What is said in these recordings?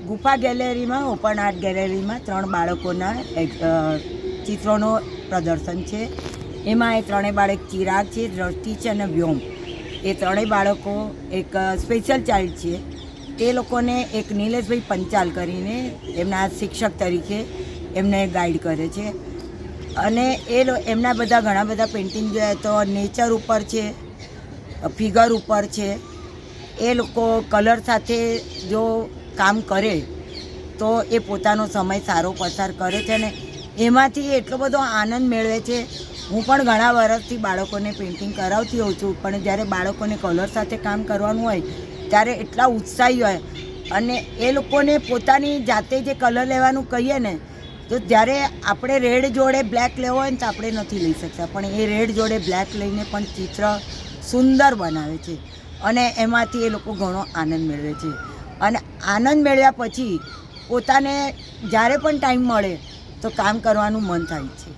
ગુફા ગેલેરીમાં, open art ગેલેરીમાં 3 બાળકોના ચિત્રોનું પ્રદર્શન છે. એમાં એ 3 બાળક ચિરાગ છે, દ્રષ્ટિ છે અને વ્યોમ. એ 3 બાળકો એક સ્પેશિયલ ચાઇલ્ડ છે. તે લોકોને એક નિલેશભાઈ પંચાલ કરીને એમના શિક્ષક તરીકે એમને ગાઈડ કરે છે. અને એમના બધા ઘણા બધા પેઇન્ટિંગ જોઈએ તો નેચર ઉપર છે, ફિગર ઉપર છે. એ લોકો કલર સાથે જો કામ કરે તો એ પોતાનો સમય સારો પસાર કરે છે અને એમાંથી એટલો બધો આનંદ મેળવે છે. હું પણ ઘણા વર્ષથી બાળકોને પેઇન્ટિંગ કરાવતી હોઉં છું, પણ જ્યારે બાળકોને કલર સાથે કામ કરવાનું હોય ત્યારે એટલા ઉત્સાહી હોય અને એ લોકોને પોતાની જાતે જે કલર લેવાનું કહીએ ને, તો જ્યારે આપણે રેડ જોડે બ્લેક લેવો હોય ને તો આપણે નથી લઈ શકતા, પણ એ રેડ જોડે બ્લેક લઈને પણ ચિત્ર સુંદર બનાવે છે અને એમાંથી એ લોકો ઘણો આનંદ મેળવે છે. અને આનંદ મેળવ્યા પછી પોતાને જ્યારે પણ ટાઈમ મળે તો કામ કરવાનું મન થાય છે.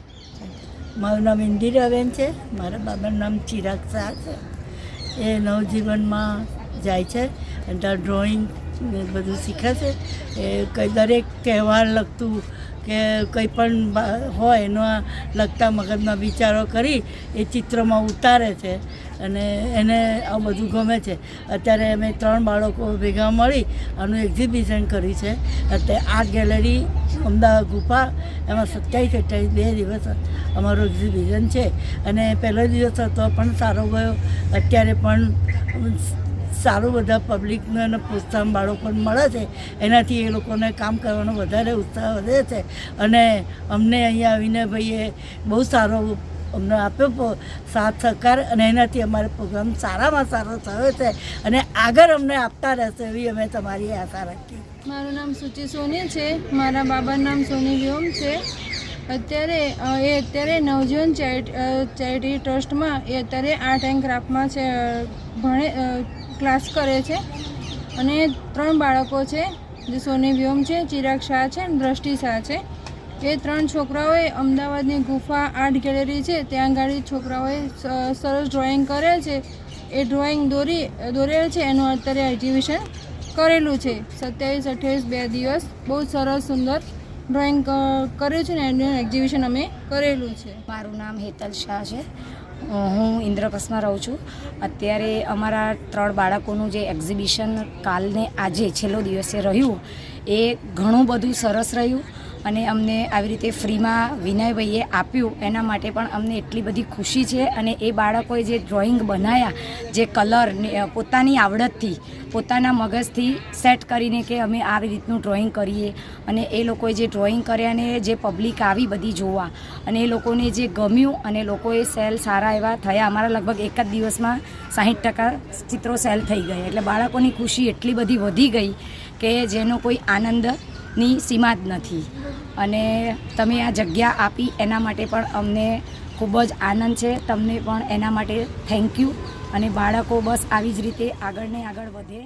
મારું નામ ઇન્દિરાબેન છે. મારા બાબાનું નામ ચિરાગ શાહ છે. એ નવજીવનમાં જાય છે અને ત્યાં ડ્રોઈંગ બધું શીખે છે. એ દરેક તહેવાર લગતું કે કંઈ પણ હોય એના લગતા મગજમાં વિચારો કરી એ ચિત્રમાં ઉતારે છે અને એને આ બધું ગમે છે. અત્યારે અમે 3 બાળકો ભેગા મળી આનું એક્ઝિબિશન કરી છે. અત્યારે આર્ટ ગેલેરી અમદાવાદ ગુફા, એમાં 27-28 2 દિવસ અમારું એક્ઝિબિશન છે. અને પહેલો દિવસ હતો પણ સારો ગયો. અત્યારે પણ સારું બધા પબ્લિકને અને પ્રોત્સાહન બાળકોને મળે છે. એનાથી એ લોકોને કામ કરવાનો વધારે ઉત્સાહ વધે છે. અને અમને અહીંયા આવીને ભાઈએ બહુ સારો અમને આપ્યો સાથ સહકાર અને એનાથી અમારો પ્રોગ્રામ સારામાં સારો થયો છે અને આગળ અમને આપતા રહેશે એવી અમે તમારી આશા રાખીએ. મારું નામ સુચિ સોની છે. મારા બાબાનું નામ સોની વ્યોમ છે. અત્યારે નવજીવન ચેરિટી ટ્રસ્ટમાં એ અત્યારે આર્ટ એન્ડ ક્રાફ્ટમાં છે, ક્લાસ કરે છે. અને 3 બાળકો છે, જે સોની વ્યોમ છે, ચિરાગ શાહ છે અને દ્રષ્ટિ શાહ છે. એ 3 છોકરાઓએ અમદાવાદની ગુફા આર્ટ ગેલેરી છે ત્યાં આગળ છોકરાઓએ સરસ ડ્રોઈંગ કરેલ છે. એ ડ્રોઈંગ દોરેલ છે, એનું અત્યારે એક્ઝિબિશન કરેલું છે. 27-28 2 દિવસ બહુ સરસ સુંદર ડ્રોઈંગ કર્યું છે ને એનું એક્ઝિબિશન અમે કરેલું છે. મારું નામ હેતલ શાહ છે. હું ઇન્દ્રપ્રસ્થમાં રહું છું. અત્યારે અમારા 3 બાળકોનું જે એક્ઝિબિશન કાલને આજે છેલ્લો દિવસે રહ્યું એ ઘણું બધું સરસ રહ્યું અને અમને આવી રીતે ફ્રીમાં વિનયભાઈએ આપ્યું એના માટે પણ અમને એટલી બધી ખુશી છે. અને એ બાળકોએ જે ડ્રોઈંગ બનાવ્યા, જે કલર પોતાની આવડતથી, પોતાના મગજથી સેટ કરીને કે અમે આવી રીતનું ડ્રોઈંગ કરીએ અને એ લોકોએ જે ડ્રોઈંગ કર્યા અને જે પબ્લિક આવી બધી જોવા અને એ લોકોને જે ગમ્યું અને લોકોએ સેલ સારા એવા થયા. અમારા લગભગ એક જ દિવસમાં 60% ચિત્રો સેલ થઈ ગયા. એટલે બાળકોની ખુશી એટલી બધી વધી ગઈ કે જેનો કોઈ આનંદની સીમા જ નથી. અને તમે આ જગ્યા આપી એના માટે પણ અમને ખૂબ જ આનંદ છે. તમને પણ એના માટે થેન્ક યુ. અને બાળકો બસ આવી જ રીતે આગળ ને આગળ વધે.